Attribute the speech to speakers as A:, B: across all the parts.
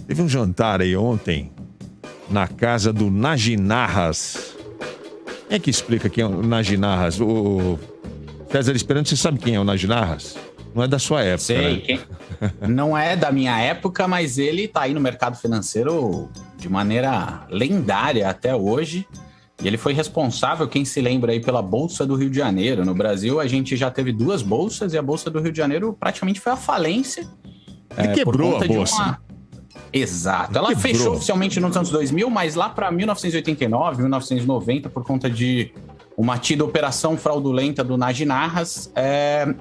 A: Teve um jantar aí ontem, na casa do Naginarras. Quem é que explica quem é o Naginarras? O César Esperanto, você sabe quem é o Naginarras? Não é da sua época,
B: Sei,
A: né?
B: Não é da minha época, mas ele tá aí no mercado financeiro de maneira lendária até hoje. E ele foi responsável, quem se lembra aí, pela Bolsa do Rio de Janeiro. No Brasil, a gente já teve 2 bolsas e a Bolsa do Rio de Janeiro praticamente foi à falência.
A: Ele quebrou a bolsa.
B: Exato. Ela fechou oficialmente nos anos 2000, mas lá para 1989, 1990, por conta de uma tida operação fraudulenta do Naginarras,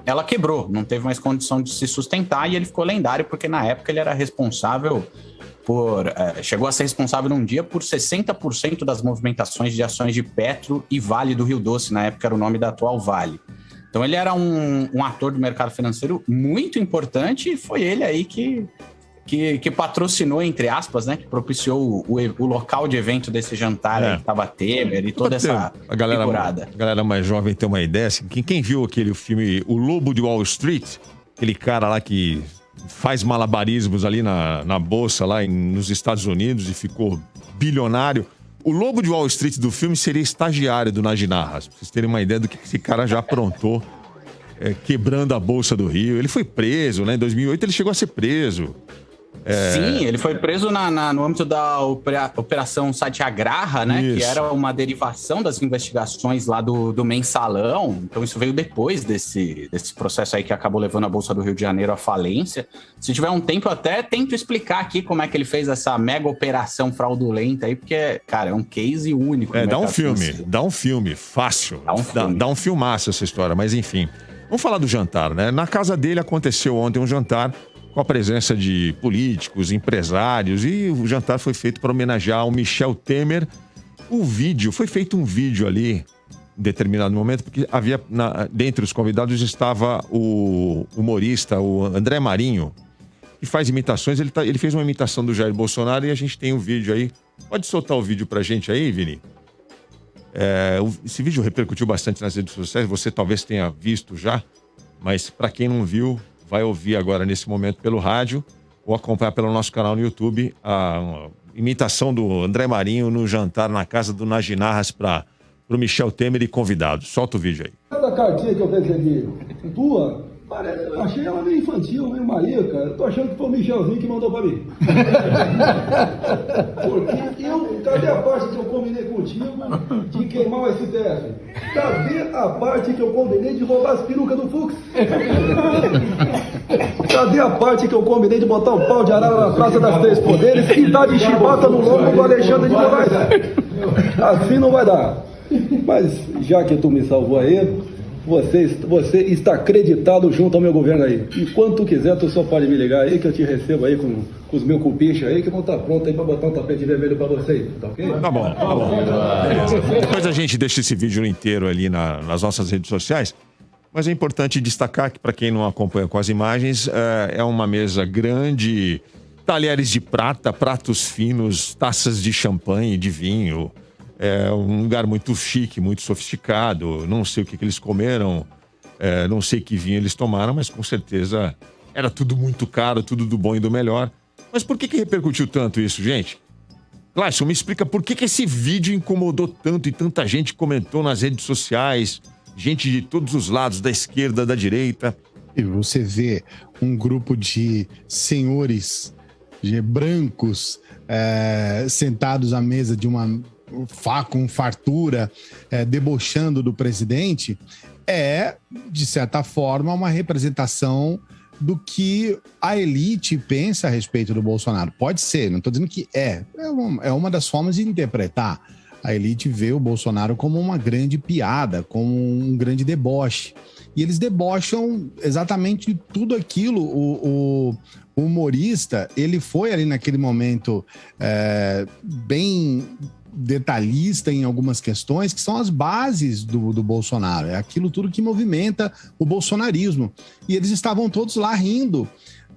B: ela quebrou, não teve mais condição de se sustentar e ele ficou lendário porque na época ele era responsável chegou a ser responsável num dia por 60% das movimentações de ações de Petro e Vale do Rio Doce, na época era o nome da atual Vale. Então ele era um ator do mercado financeiro muito importante e foi ele aí que patrocinou, entre aspas, né, que propiciou o local de evento desse jantar aí, que tava Temer e toda essa figurada.
A: A galera mais jovem tem uma ideia, assim, quem viu aquele filme O Lobo de Wall Street, aquele cara lá que faz malabarismos ali na bolsa lá nos Estados Unidos e ficou bilionário. O Lobo de Wall Street do filme seria estagiário do Naginarras, pra vocês terem uma ideia do que esse cara já aprontou quebrando a Bolsa do Rio. Ele foi preso, né? Em 2008 ele chegou a ser preso.
B: Sim, ele foi preso no âmbito da Operação Satyagraha, né? Isso. Que era uma derivação das investigações lá do Mensalão. Então isso veio depois desse processo aí que acabou levando a Bolsa do Rio de Janeiro à falência. Se tiver um tempo, eu até tento explicar aqui como é que ele fez essa mega operação fraudulenta aí, porque, cara, é um case único.
A: Dá um filme, fácil. Dá um filmaço essa história, mas enfim. Vamos falar do jantar, né? Na casa dele aconteceu ontem um jantar com a presença de políticos, empresários, e o jantar foi feito para homenagear o Michel Temer. Foi feito um vídeo ali, em determinado momento, porque havia, dentre os convidados estava o humorista, o André Marinho, que faz imitações. Ele fez uma imitação do Jair Bolsonaro e a gente tem um vídeo aí. Pode soltar o vídeo pra gente aí, Vini? Esse vídeo repercutiu bastante nas redes sociais, você talvez tenha visto já, mas para quem não viu, vai ouvir agora nesse momento pelo rádio ou acompanhar pelo nosso canal no YouTube a imitação do André Marinho no jantar na casa do Naginarras para o Michel Temer e convidados. Solta o vídeo aí.
C: Essa cartinha que eu recebi, tua, eu achei ela meio infantil, meio marica. Eu tô achando que foi o Michelzinho que mandou pra mim. Porque cadê a parte que eu combinei contigo de queimar o STF? Cadê a parte que eu combinei de roubar as perucas do Fux? Cadê a parte que eu combinei de botar um pau de arara na Praça das Três Poderes e dar de chibata no lombo do Alexandre de Moraes? Assim não vai dar. Mas já que tu me salvou aí, você está acreditado junto ao meu governo aí. E quando tu quiser, tu só pode me ligar aí que eu te recebo aí com os meus cupichos aí, que vão estar prontos aí para botar um tapete vermelho para você aí, tá ok?
A: Tá bom. Depois a gente deixa esse vídeo inteiro ali nas nossas redes sociais. Mas é importante destacar que, para quem não acompanha com as imagens, é uma mesa grande, talheres de prata, pratos finos, taças de champanhe, de vinho. É um lugar muito chique, muito sofisticado. Não sei o que eles comeram, não sei que vinho eles tomaram, mas com certeza era tudo muito caro, tudo do bom e do melhor. Mas por que repercutiu tanto isso, gente? Cláudio, me explica por que esse vídeo incomodou tanto e tanta gente comentou nas redes sociais, gente de todos os lados, da esquerda, da direita.
D: E você vê um grupo de senhores brancos sentados à mesa de com fartura, debochando do presidente, de certa forma, uma representação do que a elite pensa a respeito do Bolsonaro. Pode ser, não estou dizendo que é uma das formas de interpretar. A elite vê o Bolsonaro como uma grande piada, como um grande deboche. E eles debocham exatamente de tudo aquilo. O humorista, ele foi ali naquele momento bem detalhista em algumas questões que são as bases do Bolsonaro. É aquilo tudo que movimenta o bolsonarismo. E eles estavam todos lá rindo,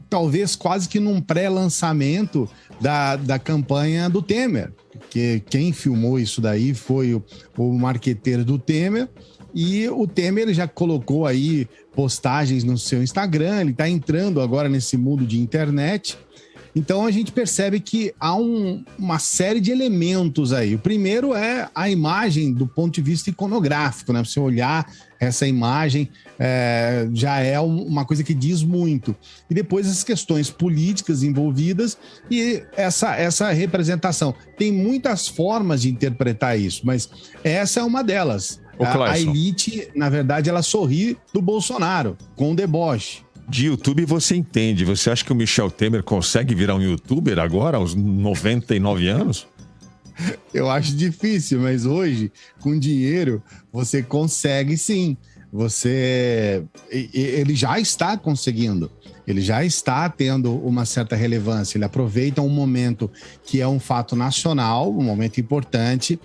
D: talvez quase que num pré-lançamento da campanha do Temer. Porque quem filmou isso daí foi o marqueteiro do Temer, e o Temer já colocou aí postagens no seu Instagram, ele está entrando agora nesse mundo de internet, Então a gente percebe que há uma série de elementos aí. O primeiro é a imagem do ponto de vista iconográfico, né? Você olhar essa imagem já é uma coisa que diz muito. E depois as questões políticas envolvidas e essa representação. Tem muitas formas de interpretar isso, mas essa é uma delas. A elite, na verdade, ela sorri do Bolsonaro, com o deboche.
A: De YouTube você entende. Você acha que o Michel Temer consegue virar um youtuber agora, aos 99 anos?
D: Eu acho difícil, mas hoje, com dinheiro, você consegue sim. Ele já está conseguindo. Ele já está tendo uma certa relevância. Ele aproveita um momento que é um fato nacional, um momento importante.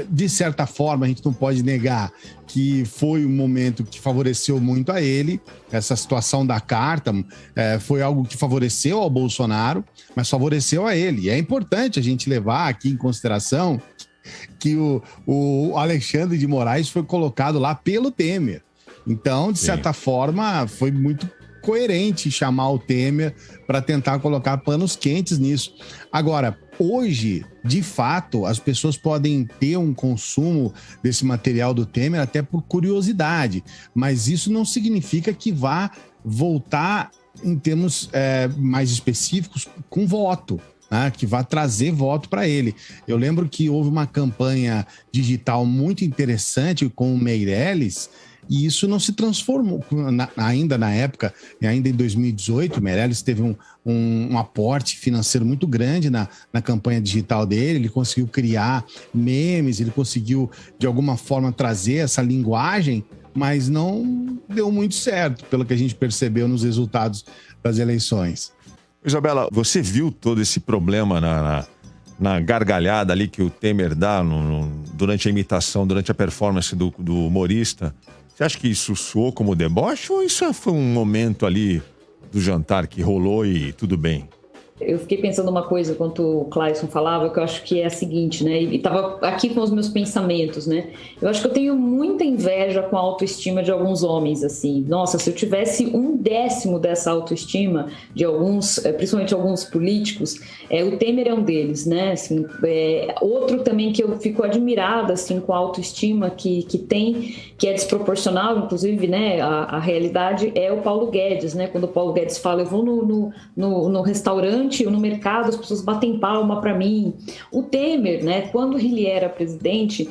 D: De certa forma, a gente não pode negar que foi um momento que favoreceu muito a ele. Essa situação da carta foi algo que favoreceu ao Bolsonaro, mas favoreceu a ele. E é importante a gente levar aqui em consideração que o Alexandre de Moraes foi colocado lá pelo Temer. Então, de certa forma, foi muito coerente chamar o Temer para tentar colocar panos quentes nisso. Agora, hoje, de fato, as pessoas podem ter um consumo desse material do Temer até por curiosidade, mas isso não significa que vá voltar em termos mais específicos com voto. Que vai trazer voto para ele. Eu lembro que houve uma campanha digital muito interessante com o Meirelles, e isso não se transformou, ainda na época, ainda em 2018, o Meirelles teve um aporte financeiro muito grande na campanha digital dele, ele conseguiu criar memes, ele conseguiu, de alguma forma, trazer essa linguagem, mas não deu muito certo, pelo que a gente percebeu nos resultados das eleições.
A: Isabela, você viu todo esse problema na gargalhada ali que o Temer dá durante a imitação, durante a performance do humorista? Você acha que isso soou como deboche ou isso foi um momento ali do jantar que rolou e tudo bem?
E: Eu fiquei pensando uma coisa enquanto o Clayson falava, que eu acho que é a seguinte, né? E estava aqui com os meus pensamentos, né? Eu acho que eu tenho muita inveja com a autoestima de alguns homens, assim. Nossa, se eu tivesse 1/10 dessa autoestima de alguns, principalmente alguns políticos, o Temer é um deles, né? Assim, outro também que eu fico admirada, assim, com a autoestima que tem, que é desproporcional, inclusive, né? A realidade é o Paulo Guedes, né? Quando o Paulo Guedes fala, eu vou no restaurante ou no mercado, as pessoas batem palma para mim. O Temer, né, quando ele era presidente,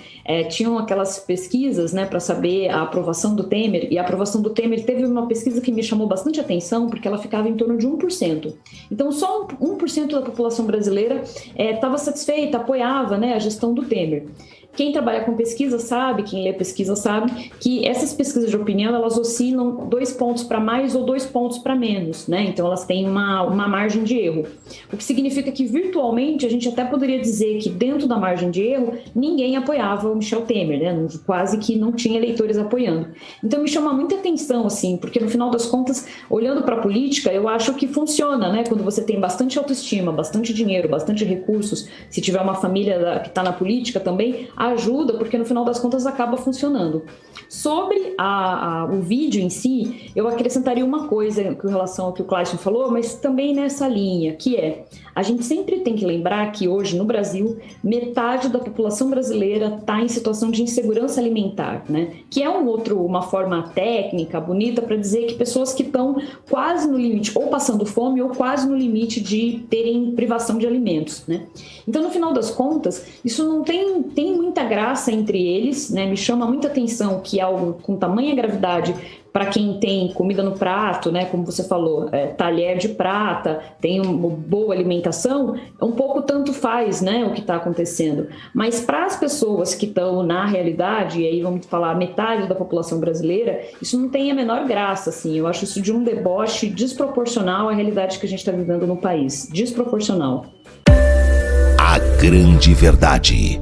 E: tinham aquelas pesquisas, né, para saber a aprovação do Temer, e a aprovação do Temer teve uma pesquisa que me chamou bastante atenção, porque ela ficava em torno de 1%. Então, só 1% da população brasileira estava satisfeita, apoiava, né, a gestão do Temer. Quem trabalha com pesquisa sabe, quem lê pesquisa sabe, que essas pesquisas de opinião, elas oscilam 2 pontos para mais ou 2 pontos para menos, né? Então, elas têm uma margem de erro. O que significa que, virtualmente, a gente até poderia dizer que, dentro da margem de erro, ninguém apoiava o Michel Temer, né? Quase que não tinha eleitores apoiando. Então, me chama muita atenção, assim, porque, no final das contas, olhando para a política, eu acho que funciona, né? Quando você tem bastante autoestima, bastante dinheiro, bastante recursos, se tiver uma família que está na política também, ajuda, porque no final das contas acaba funcionando. Sobre o vídeo em si, eu acrescentaria uma coisa com relação ao que o Clayson falou, mas também nessa linha, que a gente sempre tem que lembrar que hoje no Brasil, metade da população brasileira está em situação de insegurança alimentar, né? Que é uma forma técnica, bonita, para dizer que pessoas que estão quase no limite, ou passando fome, ou quase no limite de terem privação de alimentos, né? Então, no final das contas, isso não tem muita graça entre eles, né? Me chama muita atenção que algo com tamanha gravidade para quem tem comida no prato, né? Como você falou, talher de prata, tem uma boa alimentação, um pouco tanto faz, né? O que está acontecendo. Mas para as pessoas que estão na realidade, e aí vamos falar metade da população brasileira, isso não tem a menor graça, assim. Eu acho isso de um deboche desproporcional à realidade que a gente está vivendo no país. Desproporcional.
F: A grande verdade.